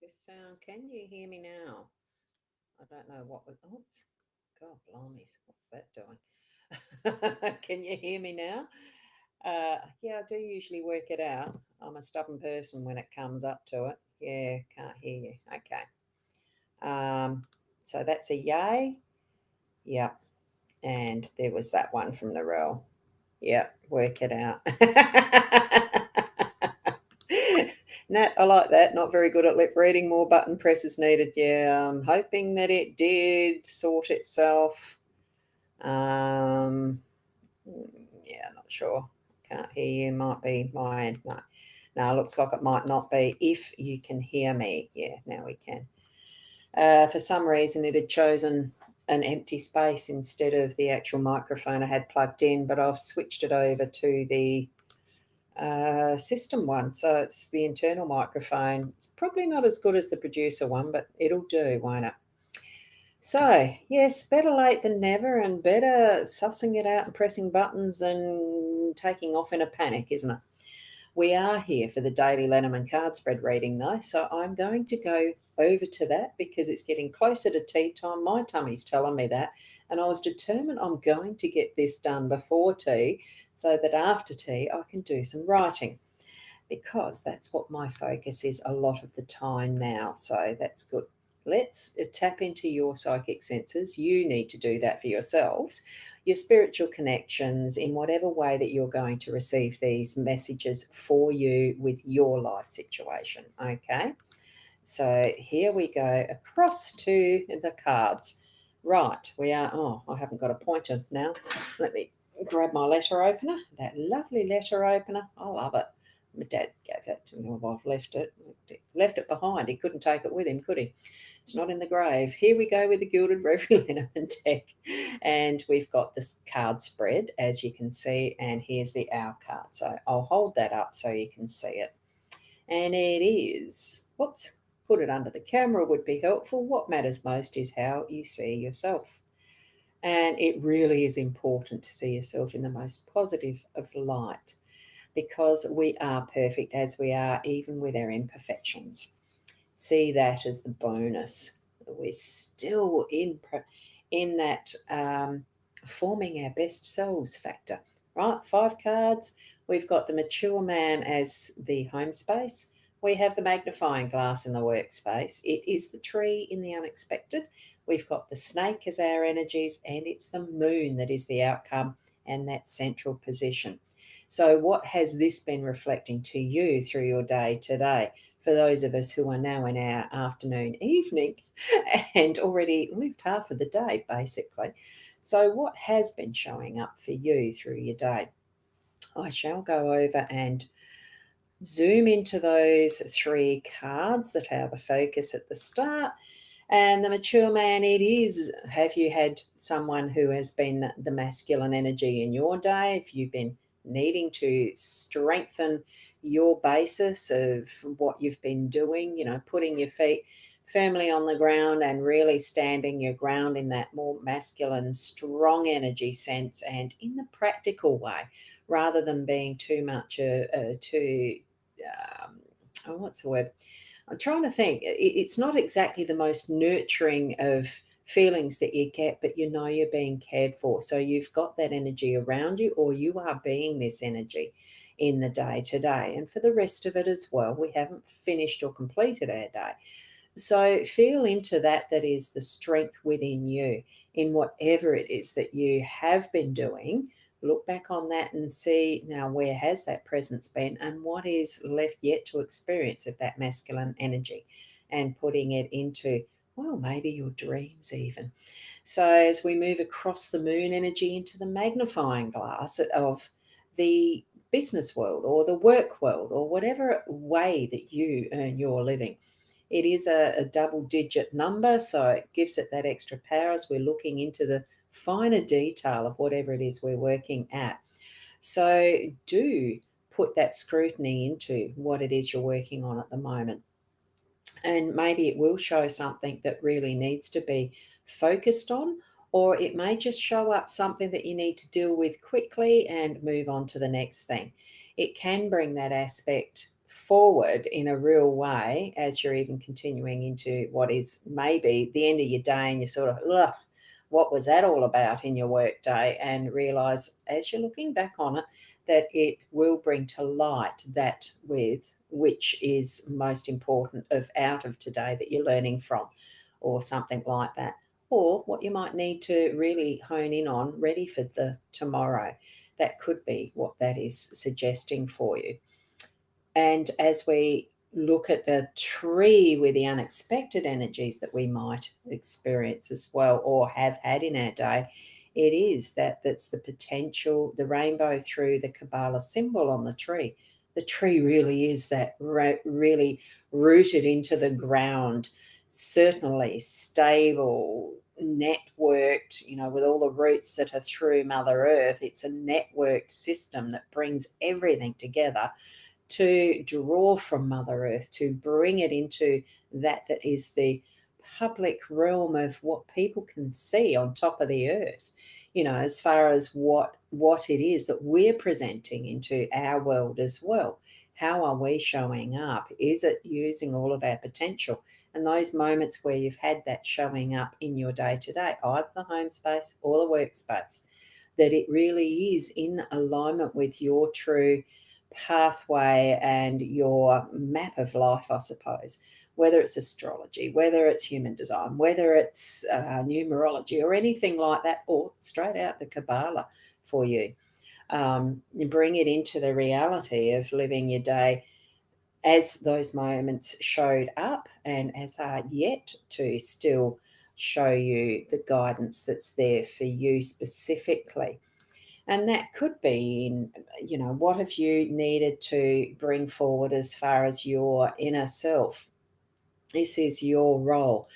this sound. Can you hear me now? I don't know what was. Oops. God, blimey, what's that doing? Can you hear me now? Yeah, I do usually work it out. I'm a stubborn person when it comes up to it. Yeah, can't hear you. Okay. Um, so that's a yay. Yep. And there was that one from Narelle. Yep, work it out. Nat, I like that. Not very good at lip reading. More button presses needed. Yeah, I'm hoping that it did sort itself. Um, yeah, not sure. Can't hear you. Might be my end. No, no, looks like it might not be. If you can hear me, yeah, now we can. For some reason, it had chosen an empty space instead of the actual microphone I had plugged in, but I've switched it over to the system one. So it's the internal microphone. It's probably not as good as the producer one, but it'll do, won't it? So, yes, better late than never, and better sussing it out and pressing buttons than taking off in a panic, isn't it? We are here for the daily Lenormand card spread reading, though, so I'm going to go over to that because it's getting closer to tea time. My tummy's telling me that, and I was determined I'm going to get this done before tea so that after tea I can do some writing because that's what my focus is a lot of the time now. So that's good. Let's tap into your psychic senses. You need to do that for yourselves, your spiritual connections, in whatever way that you're going to receive these messages for you with your life situation. Okay, so here we go across to the cards. Right, we are. Oh, I haven't got a pointer now. Let me grab my letter opener. That lovely letter opener. I love it. My dad gave that to me. My wife left it behind. He couldn't take it with him, could he? It's not in the grave. Here we go with the Gilded Reverie Lenormand deck. And we've got this card spread, as you can see, and here's the Owl card. So I'll hold that up so you can see it. And it is, whoops, put it under the camera would be helpful. What matters most is how you see yourself. And it really is important to see yourself in the most positive of light because we are perfect as we are, even with our imperfections. See that as the bonus. We're still in that forming our best selves factor, right? 5 cards. We've got the mature man as the home space. We have the magnifying glass in the workspace. It is the tree in the unexpected. We've got the snake as our energies, and it's the moon that is the outcome and that central position. So, what has this been reflecting to you through your day today? For those of us who are now in our afternoon, evening, and already lived half of the day, basically. So, what has been showing up for you through your day? I shall go over and zoom into those 3 cards that are the focus at the start. And the mature man, it is, have you had someone who has been the masculine energy in your day? If you've been needing to strengthen your basis of what you've been doing, putting your feet firmly on the ground and really standing your ground in that more masculine, strong energy sense and in the practical way, rather than being too much what's the word? I'm trying to think. It's not exactly the most nurturing of feelings that you get, but you're being cared for. So you've got that energy around you, or you are being this energy in the day to day. And for the rest of it as well, we haven't finished or completed our day. So feel into that. That is the strength within you in whatever it is that you have been doing. Look back on that and see now where has that presence been and what is left yet to experience of that masculine energy, and putting it into, well, maybe your dreams even. So as we move across the moon energy into the magnifying glass of the business world or the work world or whatever way that you earn your living, it is a double digit number, so it gives it that extra power as we're looking into the finer detail of whatever it is we're working at. So do put that scrutiny into what it is you're working on at the moment. And maybe it will show something that really needs to be focused on, or it may just show up something that you need to deal with quickly and move on to the next thing. It can bring that aspect forward in a real way as you're even continuing into what is maybe the end of your day, and you're sort of, ugh, what was that all about in your work day? And realize as you're looking back on it that it will bring to light that with which is most important of out of today that you're learning from, or something like that, or what you might need to really hone in on ready for the tomorrow. That could be what that is suggesting for you. And as we look at the tree with the unexpected energies that we might experience as well or have had in our day, it is that's the potential, the rainbow through the Kabbalah symbol on the tree. The tree really is that really rooted into the ground, certainly stable, networked, with all the roots that are through Mother Earth. It's a networked system that brings everything together to draw from Mother Earth, to bring it into that is the public realm of what people can see on top of the earth, as far as what it is that we're presenting into our world as well. How are we showing up? Is it using all of our potential? And those moments where you've had that showing up in your day to day, either the home space or the workspace, that it really is in alignment with your true pathway and your map of life, I suppose, whether it's astrology, whether it's human design, whether it's numerology or anything like that, or straight out the Kabbalah for you. You bring it into the reality of living your day as those moments showed up and as they are yet to still show you the guidance that's there for you specifically. And that could be in, what have you needed to bring forward as far as your inner self? This is your role,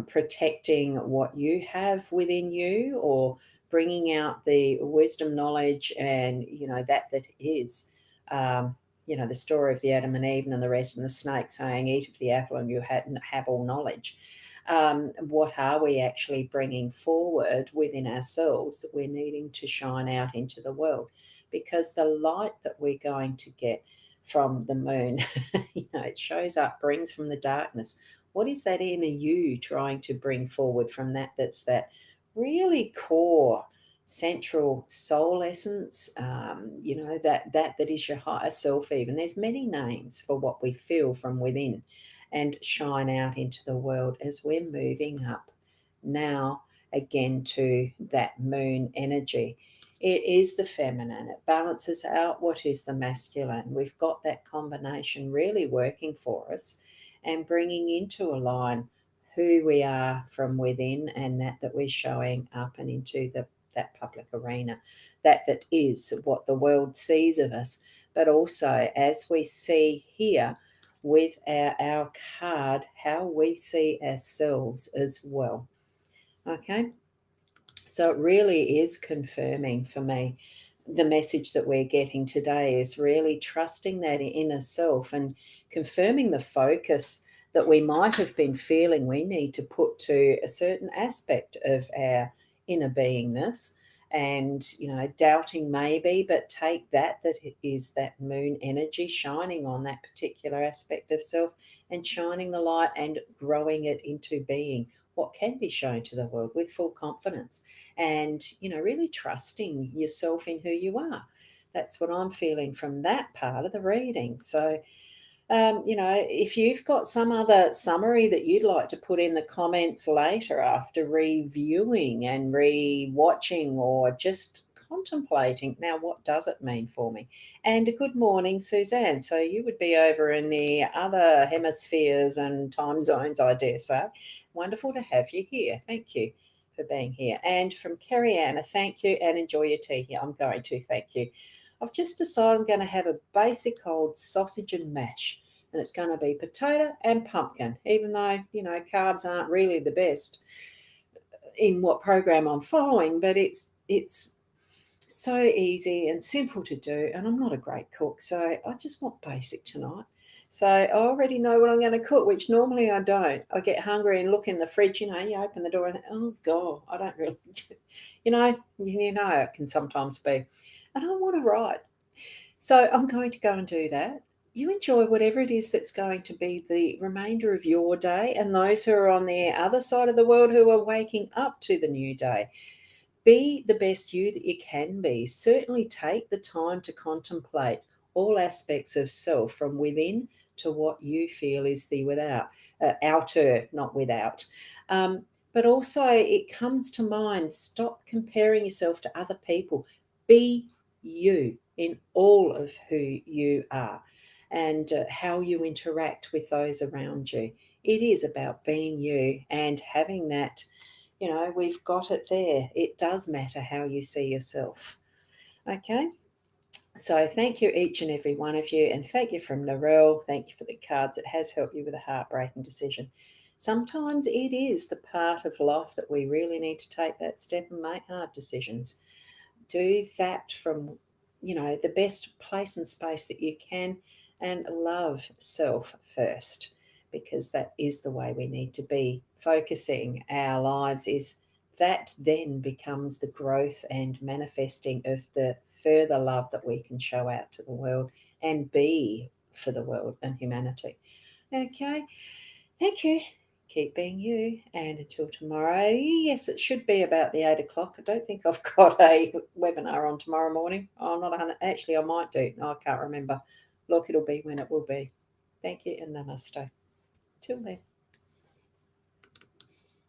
protecting what you have within you, or bringing out the wisdom, knowledge, and that is, the story of the Adam and Eve and the rest, and the snake saying, "Eat of the apple, and you have all knowledge." What are we actually bringing forward within ourselves that we're needing to shine out into the world? Because the light that we're going to get from the moon, it shows up, brings from the darkness. What is that inner you trying to bring forward from that's that really core central soul essence, that is your higher self even. There's many names for what we feel from within and shine out into the world as we're moving up now again to that moon energy. It is the feminine. It balances out what is the masculine. We've got that combination really working for us and bringing into a line who we are from within, and that we're showing up and into that public arena. That is what the world sees of us. But also, as we see here with our card, how we see ourselves as well. Okay? So it really is confirming for me. The message that we're getting today is really trusting that inner self and confirming the focus that we might have been feeling we need to put to a certain aspect of our inner beingness, and doubting maybe, but take that it is that moon energy shining on that particular aspect of self and shining the light and growing it into being what can be shown to the world with full confidence, and really trusting yourself in who you are. That's what I'm feeling from that part of the reading. So if you've got some other summary that you'd like to put in the comments later after reviewing and re-watching, or just contemplating, now what does it mean for me? And a good morning, Suzanne. So you would be over in the other hemispheres and time zones, I dare say. Wonderful to have you here. Thank you for being here. And from Kerry Ann, a thank you, and enjoy your tea here. I'm going to, thank you. I've just decided I'm going to have a basic old sausage and mash, and it's going to be potato and pumpkin, even though, carbs aren't really the best in what program I'm following, but it's so easy and simple to do, and I'm not a great cook, so I just want basic tonight. So I already know what I'm going to cook, which normally I don't. I get hungry and look in the fridge, you open the door and, oh, God, I don't really, it can sometimes be. And I want to write. So I'm going to go and do that. you enjoy whatever it is that's going to be the remainder of your day, and those who are on the other side of the world who are waking up to the new day. Be the best you that you can be. Certainly take the time to contemplate all aspects of self from within to what you feel is the without, outer, not without. But also, it comes to mind, stop comparing yourself to other people. Be you in all of who you are and how you interact with those around you. It is about being you and having that, we've got it there. It does matter how you see yourself. Okay. So thank you, each and every one of you. And thank you from Narelle. Thank you for the cards. It has helped you with a heartbreaking decision. Sometimes it is the part of life that we really need to take that step and make hard decisions. Do that from, the best place and space that you can, and love self first, because that is the way we need to be focusing our lives. Is that then becomes the growth and manifesting of the further love that we can show out to the world and be for the world and humanity. Okay. Thank you. Keep being you. And until tomorrow, yes, it should be about the 8 o'clock. I don't think I've got a webinar on tomorrow morning. I'm not 100. Actually, I might do. No, I can't remember. Look, it'll be when it will be. Thank you and namaste. Till then.